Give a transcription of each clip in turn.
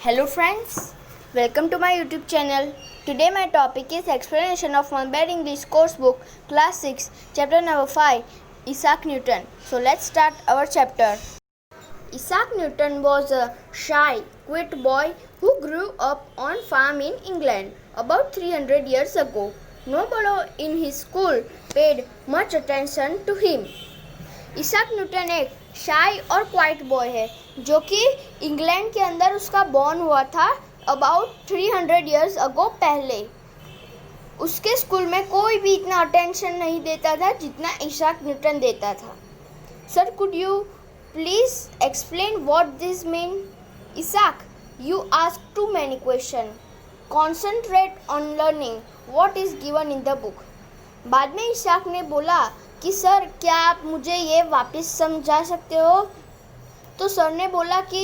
Hello friends, welcome to my YouTube channel. Today my topic is explanation of one bad English course book, class 6, chapter number 5, Isaac Newton. So let's start our chapter. Isaac Newton was a shy, quiet boy who grew up on farm in England about 300 years ago. Nobody in his school paid much attention to him. Isaac Newton एक shy और quite boy है जो कि England के अंदर उसका born हुआ था अबाउट 300 इयर्स अगो पहले. उसके स्कूल में कोई भी इतना अटेंशन नहीं देता था जितना इसाक न्यूटन देता था. Sir, could you please explain what this mean? Isaac, you ask too many question. Concentrate on learning what is given in the book. बाद में इसाक ने बोला कि सर, क्या आप मुझे ये वापस समझा सकते हो? तो सर ने बोला कि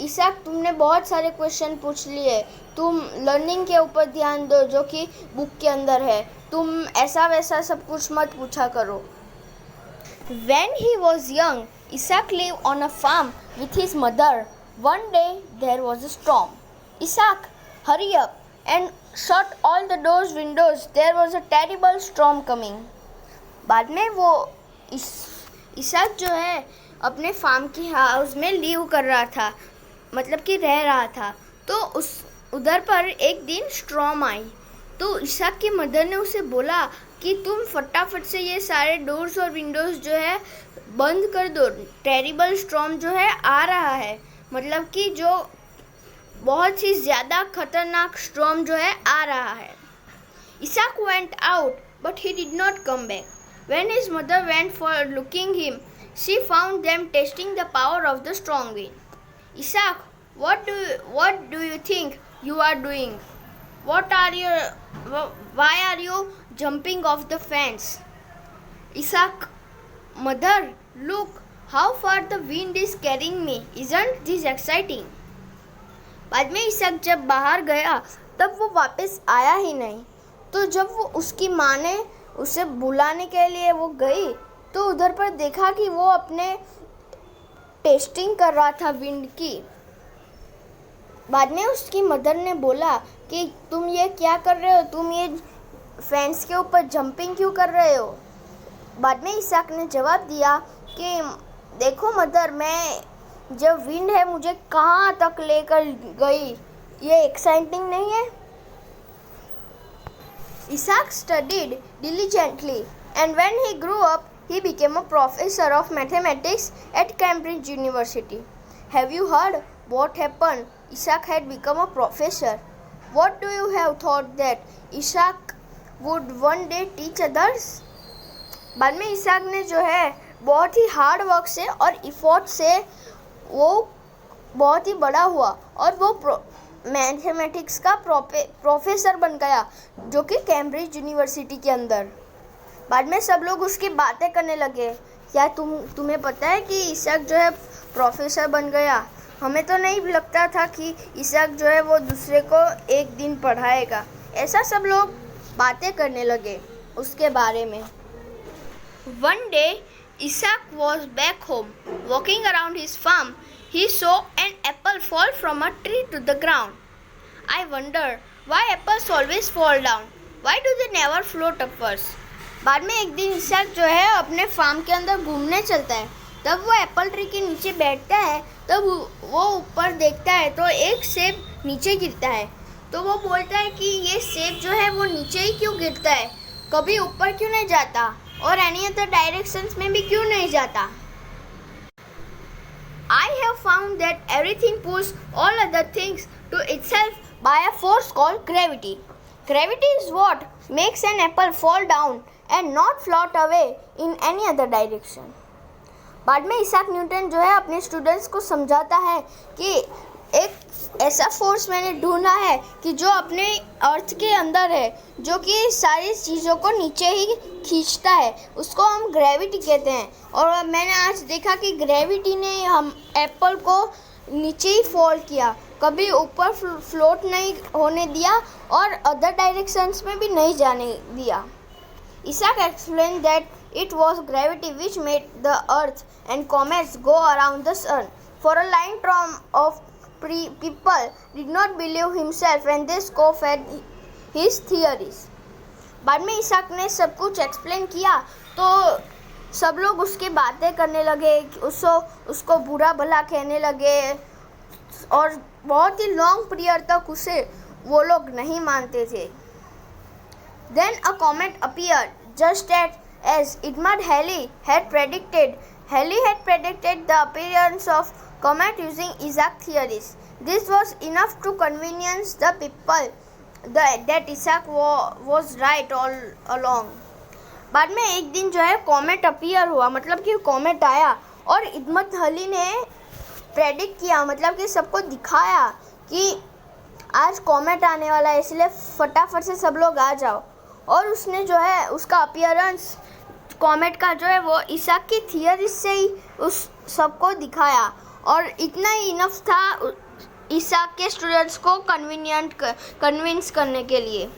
इसाक, तुमने बहुत सारे क्वेश्चन पूछ लिए, तुम लर्निंग के ऊपर ध्यान दो जो कि बुक के अंदर है. तुम ऐसा वैसा सब कुछ मत पूछा करो. When he was young, Isaac lived on a farm with his mother. One day there was a storm. Isaac, hurry up and shut all the doors, windows. There was a terrible storm coming. बाद में वो Isaac जो है अपने farm की house में leave कर रहा था, मतलब कि रह रहा था. तो उधर पर एक दिन स्टॉर्म आई. तो इसाक की मदर ने उसे बोला कि तुम फटाफट से ये सारे डोर्स और विंडोज़ जो है बंद कर दो. टेरिबल स्टॉर्म जो है आ रहा है, मतलब कि जो बहुत ही ज़्यादा खतरनाक स्टॉर्म जो है आ रहा है. Isaac went out but he did not come back. When his mother went for looking him, she found them testing the power of the strong wind. Isaac, what do you think you are doing? Why are you jumping off the fence? Isaac, mother, look how far the wind is carrying me. Isn't this exciting? बाद में Isaac जब बाहर गया तब वो वापस आया ही नहीं. तो जब वो उसकी माँ ने उसे बुलाने के लिए वो गई तो उधर पर देखा कि वो अपने टेस्टिंग कर रहा था विंड की. बाद में उसकी मदर ने बोला कि तुम ये क्या कर रहे हो, तुम ये फेंस के ऊपर जंपिंग क्यों कर रहे हो? बाद में इसाक ने जवाब दिया कि देखो मदर, मैं जब विंड है मुझे कहाँ तक लेकर गई, ये एक्साइटिंग नहीं है? Isaac studied diligently, and when he grew up, he became a professor of mathematics at Cambridge University. Have you heard what happened? Isaac had become a professor. What do you have thought that Isaac would one day teach others? बाद में Isaac ने जो है बहुत ही hard work से और effort से वो बहुत ही बड़ा हुआ और वो मैथमेटिक्स का प्रोफेसर बन गया जो कि कैम्ब्रिज यूनिवर्सिटी के अंदर. बाद में सब लोग उसकी बातें करने लगे. क्या तुम्हें पता है कि इसाक जो है प्रोफेसर बन गया? हमें तो नहीं लगता था कि इसाक जो है वो दूसरे को एक दिन पढ़ाएगा. ऐसा सब लोग बातें करने लगे उसके बारे में. One day, Isaac was back home. Walking around his farm, he saw an apple fall from a tree to the ground. I wonder why apples always fall down. Why do they never float upwards? बाद में एक दिन Isaac जो है अपने farm के अंदर घूमने चलता है. तब वो एप्पल ट्री के नीचे बैठता है. तब वो ऊपर देखता है तो एक सेब नीचे गिरता है. तो वो बोलता है कि ये सेब जो है वो नीचे ही क्यों गिरता है, कभी ऊपर क्यों नहीं जाता और एनी अदर डायरेक्शंस में भी क्यों नहीं जाता. I have found that everything pulls all other things to itself by a force called gravity. Gravity is what makes an apple fall down and not float away in any other direction. बाद में Isaac Newton जो है अपने students को समझाता है कि एक ऐसा फोर्स मैंने ढूंढा है कि जो अपने अर्थ के अंदर है, जो कि सारी चीज़ों को नीचे ही खींचता है, उसको हम ग्रेविटी कहते हैं. और मैंने आज देखा कि ग्रेविटी ने हम एप्पल को नीचे ही फॉल किया, कभी ऊपर फ्लोट नहीं होने दिया और अदर डायरेक्शंस में भी नहीं जाने दिया. Isaac explained that it was gravity which made the earth and comets go around the sun. For a line of people did not believe himself when they scoffed at his theories. बाद में Isaac ने सब कुछ explain किया तो सब लोग उसकी बातें करने लगे, उसको बुरा भला कहने लगे और बहुत ही लॉन्ग पीरियड तक उसे वो लोग नहीं मानते थे. Then a comet appeared just as Edmund Halley had predicted. Halley had predicted the appearance of comet using Isaac theories. This was enough to convince the people that Isaac was right all along. बाद में एक दिन जो है comet appear हुआ, मतलब कि comet आया और एडमंड हली ने प्रेडिक्ट किया, मतलब कि सबको दिखाया कि आज कॉमेट आने वाला है, इसलिए फटाफट से सब लोग आ जाओ. और उसने जो है उसका अपीयरेंस कॉमेट का जो है वो इसाक की थियरी से ही उस सबको दिखाया और इतना ही इनफ था इसाक के स्टूडेंट्स को कन्विंस करने के लिए.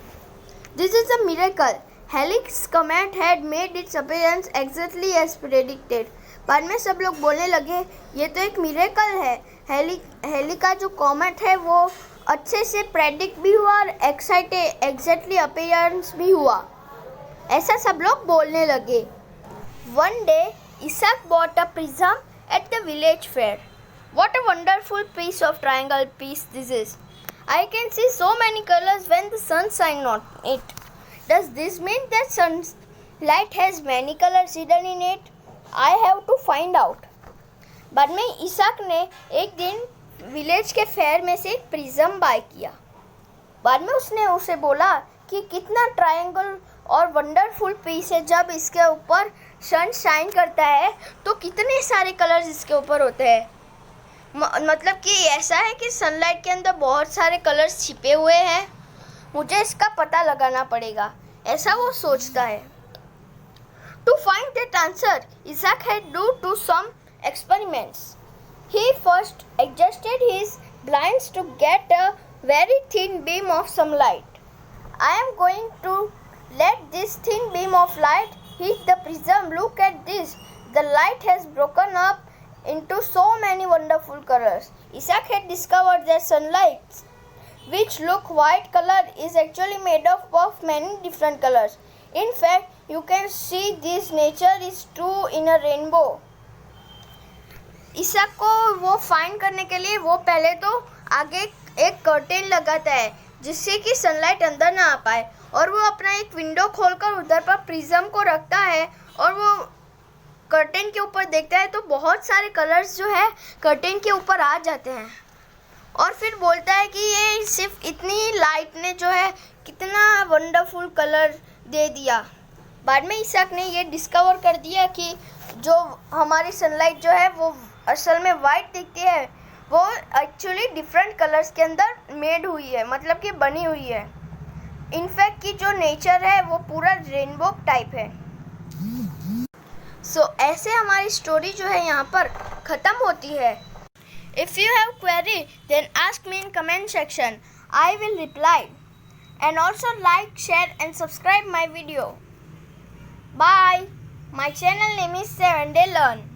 This is a miracle. Halley's comet had made its appearance exactly as predicted. बाद में सब लोग बोलने लगे ये तो एक मिरेकल है, हेली का जो कॉमेट है वो अच्छे से प्रेडिक्ट भी हुआ और एग्जैक्टली अपीयरेंस भी हुआ, ऐसा सब लोग बोलने लगे. One day Isaac bought a prism at the village fair. What a wonderful piece of triangle piece this is. I can see so many colors when the sun shines on it. Does this mean that sunlight has many colors hidden in it? I have to find out. बाद में Isaac ने एक दिन village के fair में से एक prism bye किया. बाद में उसने उसे बोला कि कितना ट्रायंगल और वंडरफुल पीस है, जब इसके ऊपर सन शाइन करता है तो कितने सारे कलर्स इसके ऊपर होते हैं. मतलब कि ऐसा है कि सनलाइट के अंदर बहुत सारे कलर्स छिपे हुए हैं, मुझे इसका पता लगाना पड़ेगा, ऐसा वो सोचता है. To find that answer Isaac had do some experiments. He first adjusted his blinds to get a very thin beam of sunlight. I am going to let this thin beam of light hit the prism. Look at this. The light has broken up into so many wonderful colors. Isaac had discovered that sunlight, which look white color, is actually made up of many different colors. In fact, you can see this nature is true in a rainbow. Isaac को वो find करने के लिए वो पहले तो आगे एक कर्टेन लगाता है जिससे कि सनलाइट अंदर ना आ पाए, और वो अपना एक विंडो खोलकर उधर पर प्रिज्म को रखता है और वो कर्टेन के ऊपर देखता है तो बहुत सारे कलर्स जो है कर्टेन के ऊपर आ जाते हैं. और फिर बोलता है कि ये सिर्फ इतनी लाइट ने जो है कितना वंडरफुल कलर दे दिया. बाद में इसाक ने ये डिस्कवर कर दिया कि जो हमारी सनलाइट जो है वो असल में वाइट दिखती है, वो एक्चुअली डिफरेंट कलर्स के अंदर मेड हुई है, मतलब कि बनी हुई है. इनफैक्ट कि जो नेचर है वो पूरा रेनबो टाइप है. सो ऐसे हमारी स्टोरी जो है यहाँ पर ख़त्म होती है. If you have query then ask me in comment section. I will reply. And also like, share and subscribe my video. Bye. My channel name is 7 Day Learn.